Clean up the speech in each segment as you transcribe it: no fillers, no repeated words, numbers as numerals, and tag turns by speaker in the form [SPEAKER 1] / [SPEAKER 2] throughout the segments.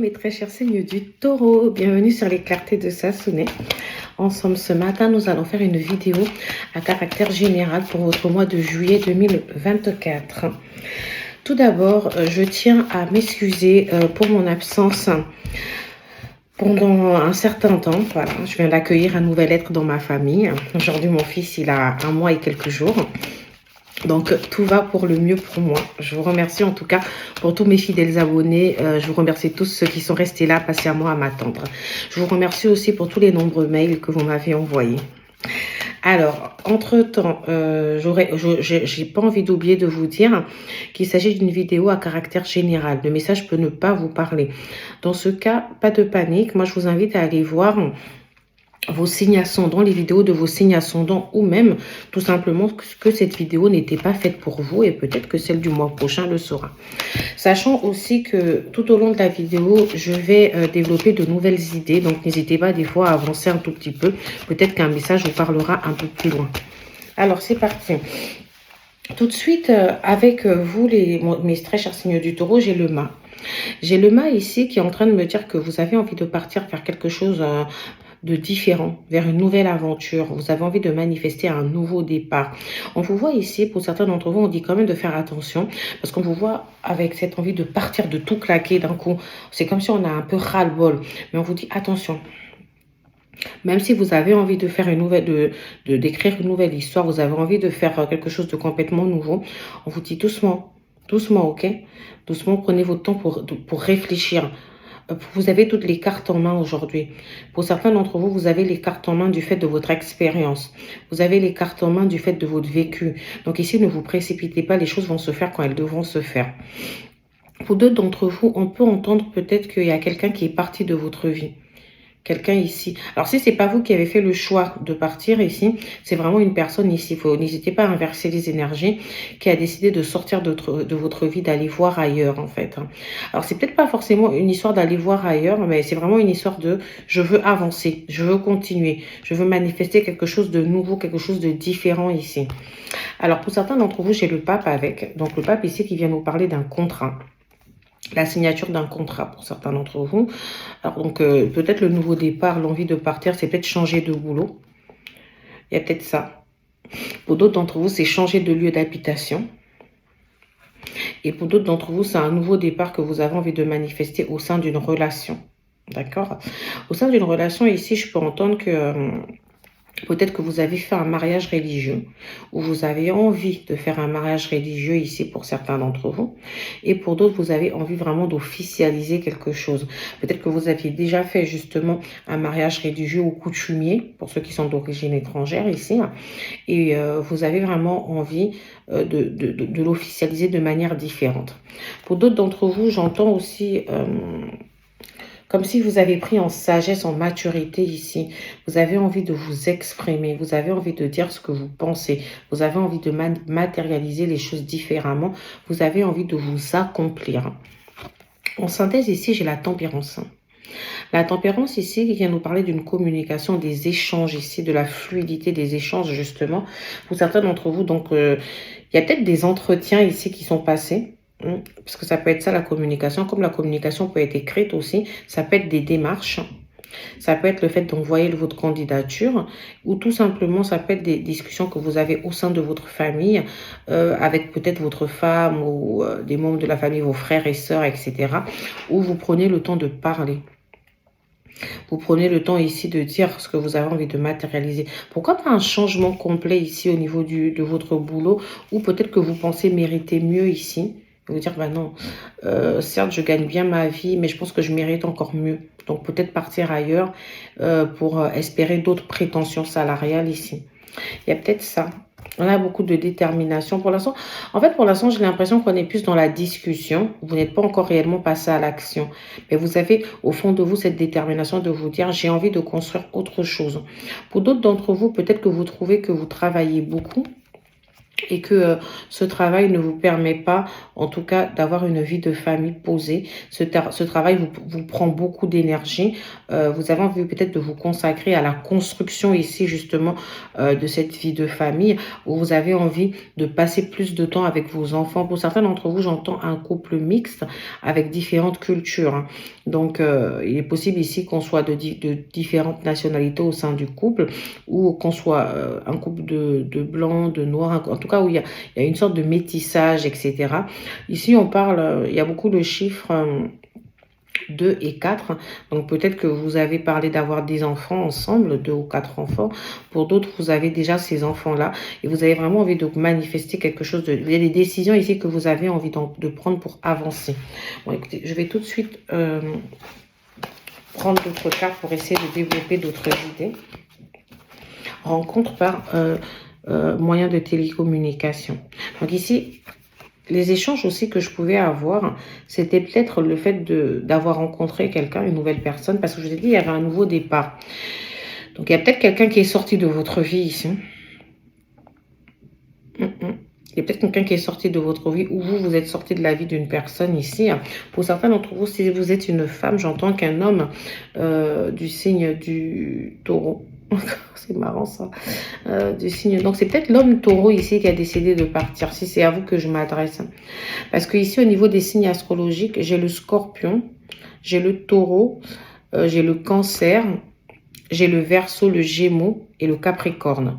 [SPEAKER 1] mes très chers signes du taureau, bienvenue sur les clartés de Sassonet. Ensemble ce matin, nous allons faire une vidéo à caractère général pour votre mois de juillet 2024. Tout d'abord, je tiens à m'excuser pour mon absence pendant un certain temps. Voilà, je viens d'accueillir un nouvel être dans ma famille. Aujourd'hui, mon fils, il a 1 mois et quelques jours. Donc, tout va pour le mieux pour moi. Je vous remercie en tout cas pour tous mes fidèles abonnés. Je vous remercie tous ceux qui sont restés là, patiemment à m'attendre. Je vous remercie aussi pour tous les nombreux mails que vous m'avez envoyés. Alors, entre-temps, j'ai pas envie d'oublier de vous dire qu'il s'agit d'une vidéo à caractère général. Le message peut ne pas vous parler. Dans ce cas, pas de panique. Moi, je vous invite à aller voir vos signes ascendants, les vidéos de vos signes ascendants, ou même tout simplement que cette vidéo n'était pas faite pour vous et peut-être que celle du mois prochain le sera. Sachant aussi que tout au long de la vidéo, je vais développer de nouvelles idées, donc n'hésitez pas des fois à avancer un tout petit peu. Peut-être qu'un message vous parlera un peu plus loin. Alors c'est parti. Tout de suite, avec vous, mes très chers signes du taureau, j'ai le mât. J'ai le mât ici qui est en train de me dire que vous avez envie de partir faire quelque chose de différent, vers une nouvelle aventure. Vous avez envie de manifester un nouveau départ. On vous voit ici, pour certains d'entre vous, on dit quand même de faire attention, parce qu'on vous voit avec cette envie de partir, de tout claquer d'un coup. C'est comme si on a un peu ras-le-bol. Mais on vous dit attention. Même si vous avez envie de faire une nouvelle, d'écrire une nouvelle histoire, vous avez envie de faire quelque chose de complètement nouveau, on vous dit doucement, doucement, ok? Doucement, prenez votre temps pour réfléchir. Vous avez toutes les cartes en main aujourd'hui. Pour certains d'entre vous, vous avez les cartes en main du fait de votre expérience. Vous avez les cartes en main du fait de votre vécu. Donc ici, ne vous précipitez pas, les choses vont se faire quand elles devront se faire. Pour d'autres d'entre vous, on peut entendre peut-être qu'il y a quelqu'un qui est parti de votre vie. Quelqu'un ici. Alors, si ce n'est pas vous qui avez fait le choix de partir ici, c'est vraiment une personne ici. N'hésitez pas à inverser les énergies qui a décidé de sortir de votre vie, d'aller voir ailleurs, en fait. Alors, c'est peut-être pas forcément une histoire d'aller voir ailleurs, mais c'est vraiment une histoire de je veux avancer, je veux continuer, je veux manifester quelque chose de nouveau, quelque chose de différent ici. Alors, pour certains d'entre vous, j'ai le pape avec. Donc, le pape ici qui vient nous parler d'un contrat. La signature d'un contrat pour certains d'entre vous. Alors donc peut-être le nouveau départ, l'envie de partir, c'est peut-être changer de boulot. Il y a peut-être ça. Pour d'autres d'entre vous, c'est changer de lieu d'habitation. Et pour d'autres d'entre vous, c'est un nouveau départ que vous avez envie de manifester au sein d'une relation. D'accord? Au sein d'une relation, ici, je peux entendre que peut-être que vous avez fait un mariage religieux ou vous avez envie de faire un mariage religieux ici pour certains d'entre vous. Et pour d'autres, vous avez envie vraiment d'officialiser quelque chose. Peut-être que vous aviez déjà fait justement un mariage religieux ou coutumier pour ceux qui sont d'origine étrangère ici. Et vous avez vraiment envie de l'officialiser de manière différente. Pour d'autres d'entre vous, j'entends aussi comme si vous avez pris en sagesse, en maturité ici. Vous avez envie de vous exprimer. Vous avez envie de dire ce que vous pensez. Vous avez envie de matérialiser les choses différemment. Vous avez envie de vous accomplir. En synthèse, ici, j'ai la tempérance. La tempérance ici qui vient nous parler d'une communication, des échanges ici, de la fluidité des échanges justement. Pour certains d'entre vous, donc, il y a peut-être des entretiens ici qui sont passés. Parce que ça peut être ça la communication, comme la communication peut être écrite aussi, ça peut être des démarches, ça peut être le fait d'envoyer votre candidature ou tout simplement ça peut être des discussions que vous avez au sein de votre famille avec peut-être votre femme ou des membres de la famille, vos frères et sœurs, etc. où vous prenez le temps de parler. Vous prenez le temps ici de dire ce que vous avez envie de matérialiser. Pourquoi pas un changement complet ici au niveau de votre boulot ou peut-être que vous pensez mériter mieux ici. Vous dire, bah non, certes, je gagne bien ma vie, mais je pense que je mérite encore mieux. Donc, peut-être partir ailleurs pour espérer d'autres prétentions salariales ici. Il y a peut-être ça. On a beaucoup de détermination pour l'instant. En fait, pour l'instant, j'ai l'impression qu'on est plus dans la discussion. Vous n'êtes pas encore réellement passé à l'action. Mais vous avez au fond de vous cette détermination de vous dire, j'ai envie de construire autre chose. Pour d'autres d'entre vous, peut-être que vous trouvez que vous travaillez beaucoup. et que ce travail ne vous permet pas, en tout cas, d'avoir une vie de famille posée. Ce travail vous prend beaucoup d'énergie. Vous avez envie peut-être de vous consacrer à la construction ici, justement, de cette vie de famille, où vous avez envie de passer plus de temps avec vos enfants. Pour certains d'entre vous, j'entends un couple mixte avec différentes cultures, hein. Donc, il est possible ici qu'on soit de différentes nationalités au sein du couple, ou qu'on soit un couple de blancs, de noirs, en tout cas où il y a une sorte de métissage, etc. Ici, on parle, il y a beaucoup de chiffres 2 et 4. Donc peut-être que vous avez parlé d'avoir des enfants ensemble, 2 ou 4 enfants. Pour d'autres, vous avez déjà ces enfants-là et vous avez vraiment envie de manifester quelque chose. Il y a des décisions ici que vous avez envie de prendre pour avancer. Bon, écoutez, je vais tout de suite prendre d'autres cartes pour essayer de développer d'autres idées. Rencontre par moyen de télécommunication. Donc ici, les échanges aussi que je pouvais avoir, c'était peut-être le fait d'avoir rencontré quelqu'un, une nouvelle personne, parce que je vous ai dit, il y avait un nouveau départ. Donc, il y a peut-être quelqu'un qui est sorti de votre vie ici. Il y a peut-être quelqu'un qui est sorti de votre vie ou vous êtes sorti de la vie d'une personne ici. Pour certains d'entre vous, si vous êtes une femme, j'entends qu'un homme du signe du taureau. C'est marrant ça. Du signe. Donc, c'est peut-être l'homme taureau ici qui a décidé de partir. Si c'est à vous que je m'adresse. Parce que ici, au niveau des signes astrologiques, j'ai le scorpion, j'ai le taureau, j'ai le cancer, j'ai le verseau, le gémeaux et le capricorne.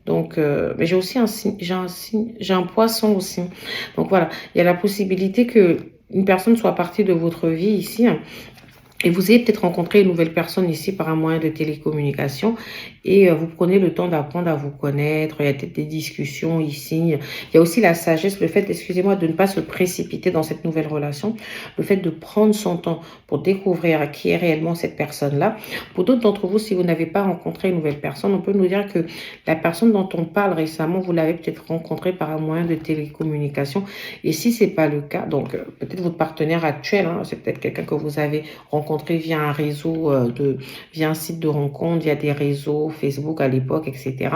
[SPEAKER 1] Donc, mais j'ai aussi j'ai un poisson aussi. Donc voilà, il y a la possibilité que une personne soit partie de votre vie ici. Et vous avez peut-être rencontré une nouvelle personne ici par un moyen de télécommunication et vous prenez le temps d'apprendre à vous connaître. Il y a peut-être des discussions ici. Il y a aussi la sagesse, le fait, excusez-moi, de ne pas se précipiter dans cette nouvelle relation. Le fait de prendre son temps pour découvrir qui est réellement cette personne-là. Pour d'autres d'entre vous, si vous n'avez pas rencontré une nouvelle personne, on peut nous dire que la personne dont on parle récemment, vous l'avez peut-être rencontrée par un moyen de télécommunication. Et si ce n'est pas le cas, donc peut-être votre partenaire actuel, hein, c'est peut-être quelqu'un que vous avez rencontré via un réseau, via un site de rencontre, via des réseaux, Facebook à l'époque, etc.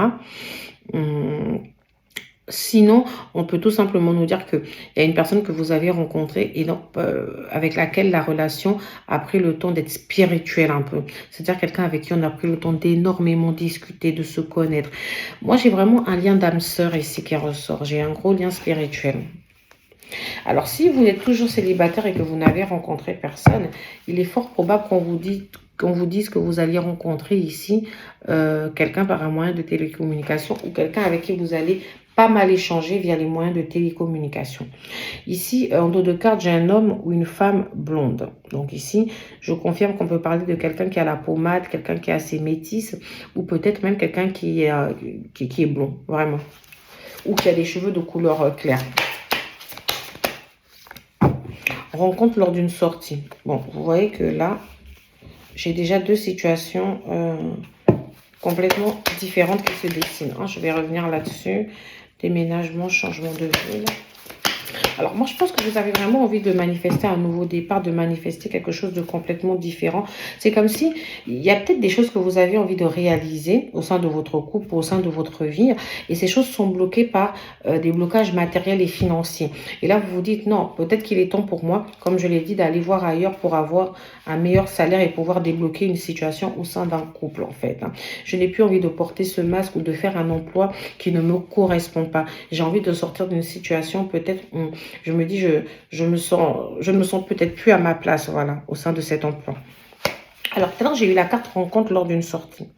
[SPEAKER 1] Sinon, on peut tout simplement nous dire qu'il y a une personne que vous avez rencontrée et donc avec laquelle la relation a pris le temps d'être spirituelle un peu. C'est-à-dire quelqu'un avec qui on a pris le temps d'énormément discuter, de se connaître. Moi, j'ai vraiment un lien d'âme sœur ici qui ressort. J'ai un gros lien spirituel. Alors, si vous êtes toujours célibataire et que vous n'avez rencontré personne, il est fort probable qu'on vous dise que vous alliez rencontrer ici quelqu'un par un moyen de télécommunication ou quelqu'un avec qui vous allez pas mal échanger via les moyens de télécommunication. Ici, en dos de carte, j'ai un homme ou une femme blonde. Donc ici, je confirme qu'on peut parler de quelqu'un qui a la pommade, quelqu'un qui est assez métisse ou peut-être même quelqu'un qui est blond, vraiment. Ou qui a des cheveux de couleur claire. Rencontre lors d'une sortie. Bon, vous voyez que là, j'ai déjà deux situations complètement différentes qui se dessinent. Je vais revenir là-dessus. Déménagement, changement de ville. Alors, moi, je pense que vous avez vraiment envie de manifester un nouveau départ, de manifester quelque chose de complètement différent. C'est comme si il y a peut-être des choses que vous avez envie de réaliser au sein de votre couple, au sein de votre vie, et ces choses sont bloquées par des blocages matériels et financiers. Et là, vous vous dites, non, peut-être qu'il est temps pour moi, comme je l'ai dit, d'aller voir ailleurs pour avoir un meilleur salaire et pouvoir débloquer une situation au sein d'un couple, en fait. Je n'ai plus envie de porter ce masque ou de faire un emploi qui ne me correspond pas. J'ai envie de sortir d'une situation peut-être où je me dis, je ne me sens peut-être plus à ma place, voilà, au sein de cet emploi. Alors, tout à l'heure, j'ai eu la carte rencontre lors d'une sortie.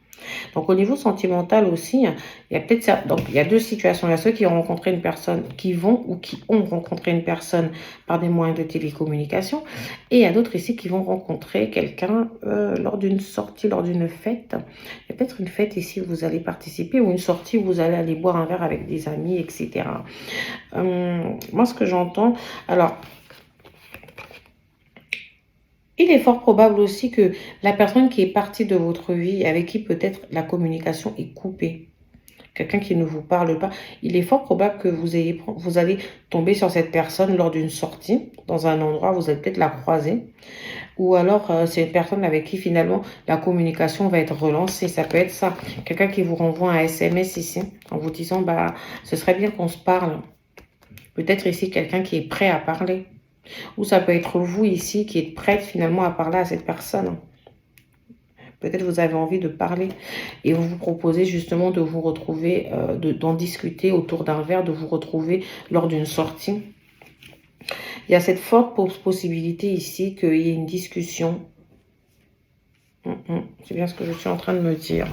[SPEAKER 1] Donc, au niveau sentimental aussi, il y a peut-être ça. Donc, il y a deux situations. Il y a ceux qui ont rencontré une personne, qui vont ou qui ont rencontré une personne par des moyens de télécommunication. Et il y a d'autres ici qui vont rencontrer quelqu'un lors d'une sortie, lors d'une fête. Il y a peut-être une fête ici où vous allez participer ou une sortie où vous allez aller boire un verre avec des amis, etc. Moi, ce que j'entends... Alors... Il est fort probable aussi que la personne qui est partie de votre vie, avec qui peut-être la communication est coupée, quelqu'un qui ne vous parle pas. Il est fort probable que vous allez tomber sur cette personne lors d'une sortie, dans un endroit, vous allez peut-être la croiser. Ou alors, c'est une personne avec qui, finalement, la communication va être relancée. Ça peut être ça. Quelqu'un qui vous renvoie un SMS ici, en vous disant, bah, ce serait bien qu'on se parle. Peut-être ici, quelqu'un qui est prêt à parler. Ou ça peut être vous ici qui êtes prête, finalement, à parler à cette personne. Peut-être vous avez envie de parler et vous vous proposez justement de vous retrouver, d'en discuter autour d'un verre, de vous retrouver lors d'une sortie. Il y a cette forte possibilité ici qu'il y ait une discussion. C'est bien ce que je suis en train de me dire.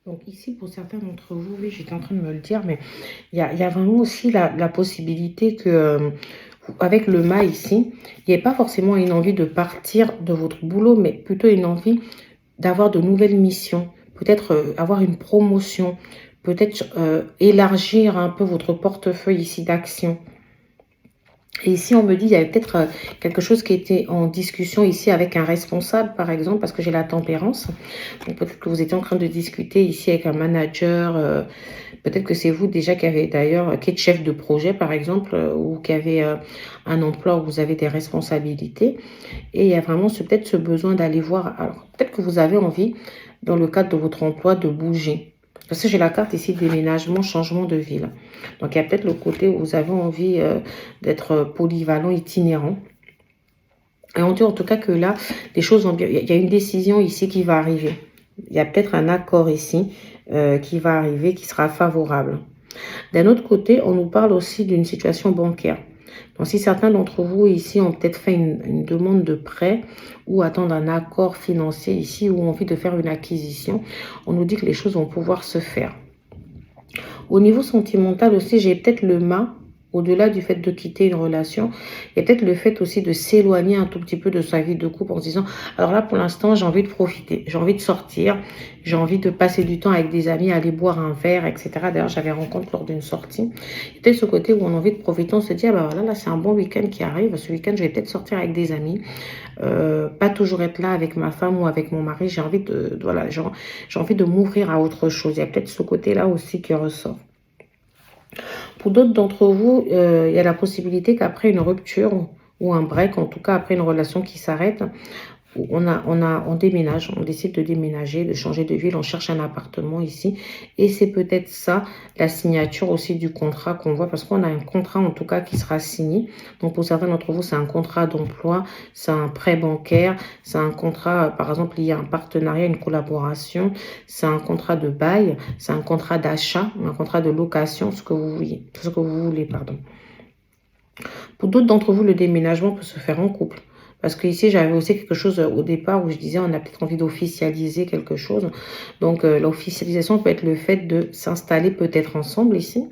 [SPEAKER 1] Donc ici, pour certains d'entre vous, oui, j'étais en train de me le dire, mais il y a vraiment aussi la possibilité que, avec le mât ici, il n'y ait pas forcément une envie de partir de votre boulot, mais plutôt une envie d'avoir de nouvelles missions, peut-être avoir une promotion, peut-être élargir un peu votre portefeuille ici d'action. Et ici, on me dit, il y avait peut-être quelque chose qui était en discussion ici avec un responsable, par exemple, parce que j'ai la tempérance. Donc, peut-être que vous étiez en train de discuter ici avec un manager. Peut-être que c'est vous déjà qui avez d'ailleurs, qui êtes chef de projet, par exemple, ou qui avez un emploi où vous avez des responsabilités. Et il y a vraiment peut-être ce besoin d'aller voir. Alors, peut-être que vous avez envie, dans le cadre de votre emploi, de bouger. Parce que j'ai la carte ici, déménagement, changement de ville. Donc, il y a peut-être le côté où vous avez envie d'être polyvalent, itinérant. Et on dit en tout cas que là, les choses vont bien. Il y a une décision ici qui va arriver. Il y a peut-être un accord ici qui va arriver, qui sera favorable. D'un autre côté, on nous parle aussi d'une situation bancaire. Donc, si certains d'entre vous ici ont peut-être fait une demande de prêt ou attendent un accord financier ici ou ont envie de faire une acquisition, on nous dit que les choses vont pouvoir se faire. Au niveau sentimental aussi, j'ai peut-être le mât. Au-delà du fait de quitter une relation, il y a peut-être le fait aussi de s'éloigner un tout petit peu de sa vie de couple en se disant, alors là, pour l'instant, j'ai envie de profiter, j'ai envie de sortir, j'ai envie de passer du temps avec des amis, aller boire un verre, etc. D'ailleurs, j'avais rencontré lors d'une sortie. Il y a peut-être ce côté où on a envie de profiter, on se dit, ah ben voilà, là, c'est un bon week-end qui arrive. Ce week-end, je vais peut-être sortir avec des amis. Pas toujours être là avec ma femme ou avec mon mari. J'ai envie de, voilà, j'ai envie de m'ouvrir à autre chose. Il y a peut-être ce côté-là aussi qui ressort. Pour d'autres d'entre vous, il y a la possibilité qu'après une rupture ou un break, en tout cas après une relation qui s'arrête, on déménage, on décide de déménager, de changer de ville, on cherche un appartement ici. Et c'est peut-être ça, la signature aussi du contrat qu'on voit, parce qu'on a un contrat en tout cas qui sera signé. Donc pour certains d'entre vous, c'est un contrat d'emploi, c'est un prêt bancaire, c'est un contrat, par exemple, il y a un partenariat, une collaboration, c'est un contrat de bail, c'est un contrat d'achat, un contrat de location, ce que vous voulez, pardon. Pour d'autres d'entre vous, le déménagement peut se faire en couple. Parce que ici, j'avais aussi quelque chose au départ où je disais on a peut-être envie d'officialiser quelque chose. Donc, l'officialisation peut être le fait de s'installer peut-être ensemble ici.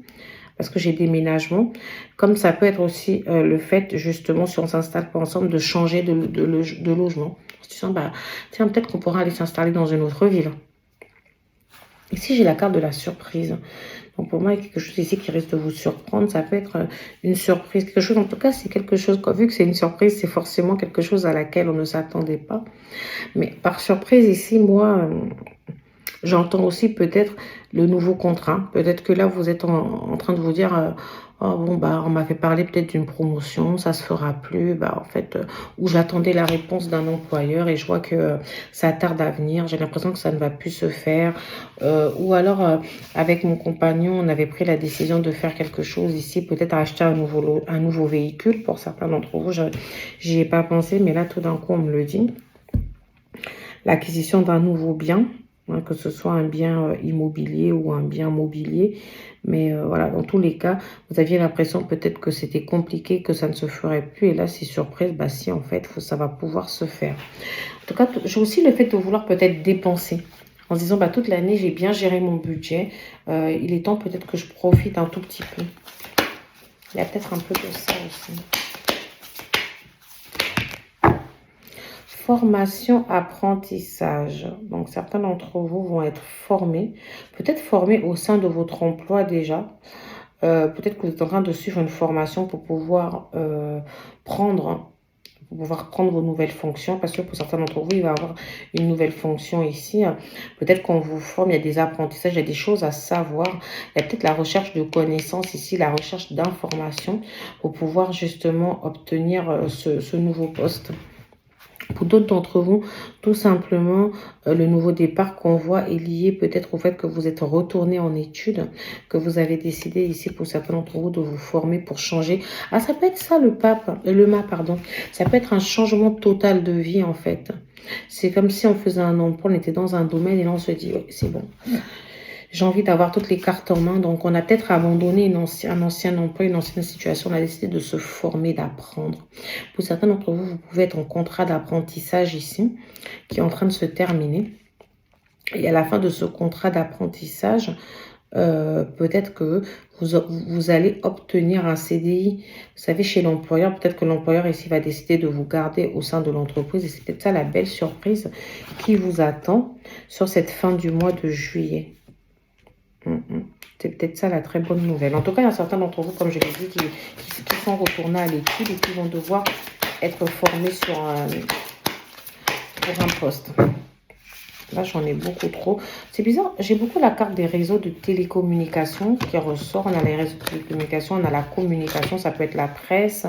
[SPEAKER 1] Parce que j'ai déménagement. Comme ça peut être aussi le fait, justement, si on ne s'installe pas ensemble, de changer de logement. En se disant, bah, tiens, peut-être qu'on pourra aller s'installer dans une autre ville. Ici, j'ai la carte de la surprise. Donc, pour moi, il y a quelque chose ici qui risque de vous surprendre. Ça peut être une surprise. Quelque chose, en tout cas, c'est quelque chose, vu que c'est une surprise, c'est forcément quelque chose à laquelle on ne s'attendait pas. Mais par surprise, ici, moi, j'entends aussi peut-être le nouveau contrat. Peut-être que là, vous êtes en train de vous dire... oh bon, bah, on m'avait parlé peut-être d'une promotion, ça se fera plus. Bah, en fait, où j'attendais la réponse d'un employeur et je vois que ça tarde à venir. J'ai l'impression que ça ne va plus se faire. Ou alors, avec mon compagnon, on avait pris la décision de faire quelque chose ici, peut-être acheter un nouveau véhicule. Pour certains d'entre vous, j'y ai pas pensé, mais là, tout d'un coup, on me le dit. L'acquisition d'un nouveau bien. Que ce soit un bien immobilier ou un bien mobilier. Mais voilà, dans tous les cas, vous aviez l'impression peut-être que c'était compliqué, que ça ne se ferait plus. Et là, c'est surprise, bah si, en fait, ça va pouvoir se faire. En tout cas, j'ai aussi le fait de vouloir peut-être dépenser. En se disant, bah toute l'année, j'ai bien géré mon budget. Il est temps peut-être que je profite un tout petit peu. Il y a peut-être un peu de ça aussi. Formation, apprentissage. Donc, certains d'entre vous vont être formés, peut-être formés au sein de votre emploi déjà. Peut-être que vous êtes en train de suivre une formation pour pouvoir prendre pour pouvoir prendre vos nouvelles fonctions. Parce que pour certains d'entre vous, il va y avoir une nouvelle fonction ici. Peut-être qu'on vous forme, il y a des apprentissages, il y a des choses à savoir. Il y a peut-être la recherche de connaissances ici, la recherche d'informations pour pouvoir justement obtenir ce nouveau poste. Pour d'autres d'entre vous, tout simplement, le nouveau départ qu'on voit est lié peut-être au fait que vous êtes retourné en études, que vous avez décidé ici pour certains d'entre vous de vous former pour changer. Ah, ça peut être ça le mât, pardon. Ça peut être un changement total de vie en fait. C'est comme si on faisait un emploi, on était dans un domaine et là on se dit, oui, c'est bon. J'ai envie d'avoir toutes les cartes en main. Donc, on a peut-être abandonné un ancien emploi, une ancienne situation. On a décidé de se former, d'apprendre. Pour certains d'entre vous, vous pouvez être en contrat d'apprentissage ici, qui est en train de se terminer. Et à la fin de ce contrat d'apprentissage, peut-être que vous allez obtenir un CDI. Vous savez, chez l'employeur, peut-être que l'employeur ici va décider de vous garder au sein de l'entreprise. Et c'est peut-être ça la belle surprise qui vous attend sur cette fin du mois de juillet. C'est peut-être ça la très bonne nouvelle. En tout cas, il y a certains d'entre vous, comme je l'ai dit, qui sont retournés à l'étude et qui vont devoir être formés pour un poste. Là, j'en ai beaucoup trop. C'est bizarre, j'ai beaucoup la carte des réseaux de télécommunications qui ressort. On a les réseaux de télécommunications, on a la communication, ça peut être la presse,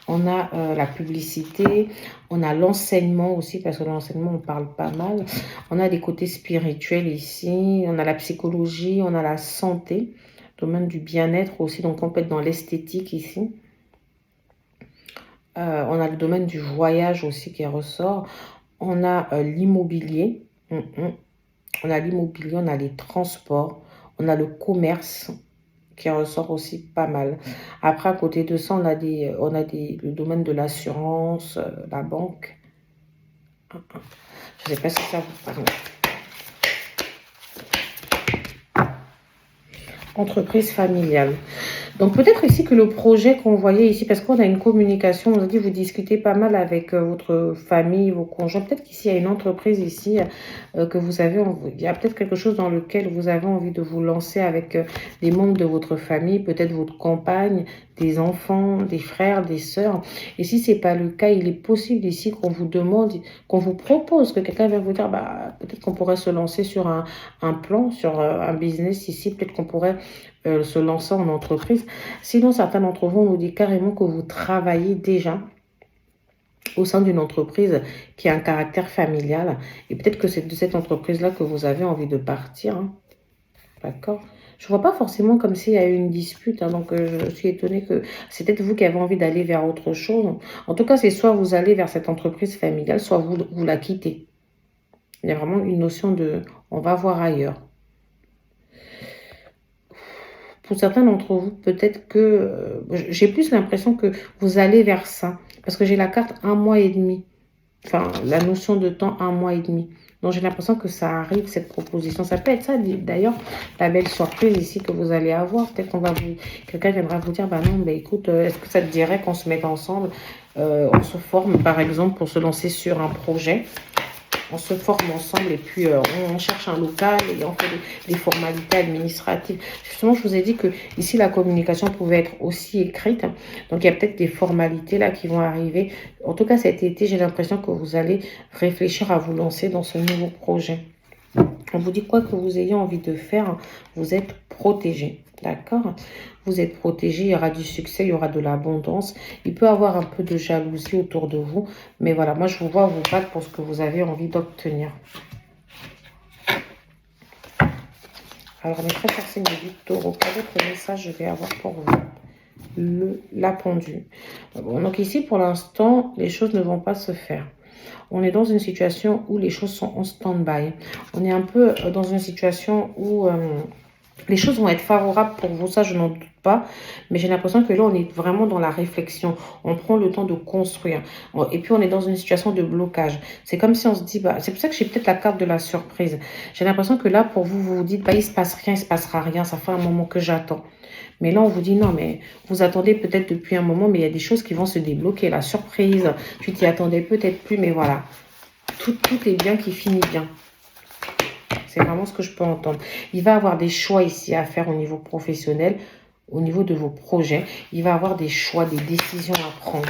[SPEAKER 1] on a la publicité, on a l'enseignement aussi, parce que l'enseignement, on parle pas mal. On a des côtés spirituels ici, on a la psychologie, on a la santé, domaine du bien-être aussi, donc on peut être dans l'esthétique ici. On a le domaine du voyage aussi qui ressort. On a l'immobilier. On a l'immobilier, on a les transports, on a le commerce qui ressort aussi pas mal. Après, à côté de ça, on a le domaine de l'assurance, la banque. Je ne sais pas si ça vous parle. Entreprise familiale. Donc peut-être ici que le projet qu'on voyait ici, parce qu'on a une communication, on a dit vous discutez pas mal avec votre famille, vos conjoints. Peut-être qu'ici il y a une entreprise ici que vous avez, il y a peut-être quelque chose dans lequel vous avez envie de vous lancer avec des membres de votre famille, peut-être votre compagne, des enfants, des frères, des sœurs. Et si c'est pas le cas, il est possible ici qu'on vous demande, qu'on vous propose, que quelqu'un vienne vous dire, bah peut-être qu'on pourrait se lancer sur un plan, sur un business ici, peut-être qu'on pourrait se lancer en entreprise. Sinon, certains d'entre vous nous dit carrément que vous travaillez déjà au sein d'une entreprise qui a un caractère familial. Et peut-être que c'est de cette entreprise-là que vous avez envie de partir. Hein. D'accord? Je ne vois pas forcément comme s'il y a eu une dispute. Hein, donc, je suis étonnée que c'est peut-être vous qui avez envie d'aller vers autre chose. En tout cas, c'est soit vous allez vers cette entreprise familiale, soit vous la quittez. Il y a vraiment une notion de « on va voir ailleurs ». Pour certains d'entre vous, peut-être que j'ai plus l'impression que vous allez vers ça. Parce que j'ai la carte 1 mois et demi. Enfin, la notion de temps 1 mois et demi. Donc, j'ai l'impression que ça arrive, cette proposition. Ça peut être ça, d'ailleurs, la belle surprise ici que vous allez avoir. Peut-être qu'on va quelqu'un viendra vous dire, bah non, bah écoute, est-ce que ça te dirait qu'on se mette ensemble, on se forme, par exemple, pour se lancer sur un projet. On se forme ensemble et puis on cherche un local et on fait des formalités administratives. Justement, je vous ai dit que ici, la communication pouvait être aussi écrite. Donc, il y a peut-être des formalités là qui vont arriver. En tout cas, cet été, j'ai l'impression que vous allez réfléchir à vous lancer dans ce nouveau projet. On vous dit quoi que vous ayez envie de faire, vous êtes protégé. D'accord? Vous êtes protégé, il y aura du succès, il y aura de l'abondance. Il peut y avoir un peu de jalousie autour de vous. Mais voilà, moi je vous vois vous battre pour ce que vous avez envie d'obtenir. Alors mes très chers signes du taureau, quel autre message je vais avoir pour vous? La pendule. Bon, donc ici pour l'instant, les choses ne vont pas se faire. On est dans une situation où les choses sont en stand-by. On est un peu dans une situation où les choses vont être favorables pour vous, ça je n'en doute pas. Mais j'ai l'impression que là, on est vraiment dans la réflexion. On prend le temps de construire. Et puis, on est dans une situation de blocage. C'est comme si on se dit, bah, c'est pour ça que j'ai peut-être la carte de la surprise. J'ai l'impression que là, pour vous, vous vous dites, bah, il se passe rien, il se passera rien. Ça fait un moment que j'attends. Mais là, on vous dit, non, mais vous attendez peut-être depuis un moment, mais il y a des choses qui vont se débloquer. La surprise, tu t'y attendais peut-être plus, mais voilà. Tout est bien qui finit bien. C'est vraiment ce que je peux entendre. Il va y avoir des choix ici à faire au niveau professionnel, au niveau de vos projets. Il va y avoir des choix, des décisions à prendre.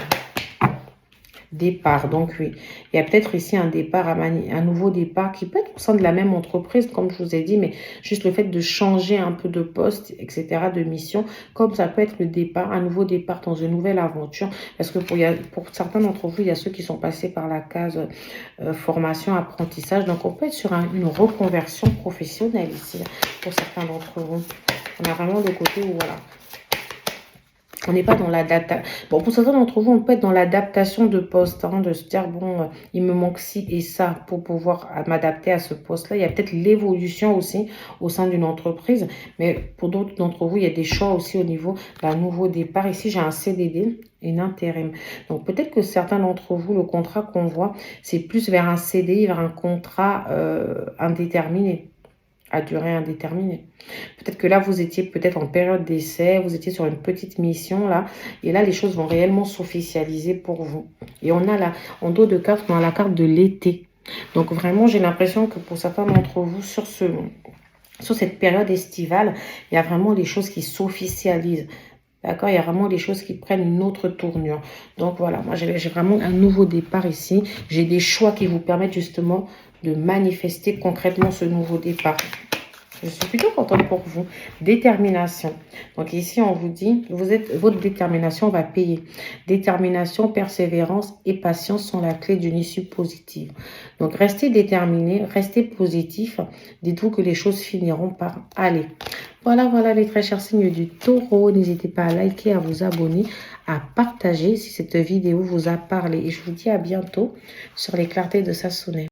[SPEAKER 1] départ. Donc oui, il y a peut-être ici un départ, un nouveau départ qui peut être au sein de la même entreprise, comme je vous ai dit, mais juste le fait de changer un peu de poste, etc., de mission, comme ça peut être le départ, un nouveau départ dans une nouvelle aventure. Parce que pour certains d'entre vous, il y a ceux qui sont passés par la case formation, apprentissage. Donc on peut être sur une reconversion professionnelle ici, pour certains d'entre vous. On a vraiment le côté où voilà. On n'est pas dans l'adaptation. Bon, pour certains d'entre vous, on peut être dans l'adaptation de poste, hein, de se dire, bon, il me manque ci et ça pour pouvoir m'adapter à ce poste-là. Il y a peut-être l'évolution aussi au sein d'une entreprise, mais pour d'autres d'entre vous, il y a des choix aussi au niveau d'un nouveau départ. Ici, j'ai un CDD, une intérim. Donc, peut-être que certains d'entre vous, le contrat qu'on voit, c'est plus vers un CDI, vers un contrat indéterminé, à durée indéterminée. Peut-être que là, vous étiez peut-être en période d'essai, vous étiez sur une petite mission là, et là, les choses vont réellement s'officialiser pour vous. Et on a là, en dos de carte, on a la carte de l'été. Donc vraiment, j'ai l'impression que pour certains d'entre vous, sur cette période estivale, il y a vraiment des choses qui s'officialisent. D'accord, il y a vraiment des choses qui prennent une autre tournure. Donc voilà, moi j'ai vraiment un nouveau départ ici. J'ai des choix qui vous permettent justement de manifester concrètement ce nouveau départ. Je suis plutôt contente pour vous. Détermination. Donc ici, on vous dit, votre détermination va payer. Détermination, persévérance et patience sont la clé d'une issue positive. Donc restez déterminé, restez positif. Dites-vous que les choses finiront par aller. Voilà, voilà les très chers signes du taureau. N'hésitez pas à liker, à vous abonner, à partager si cette vidéo vous a parlé. Et je vous dis à bientôt sur les clartés de Sassonet.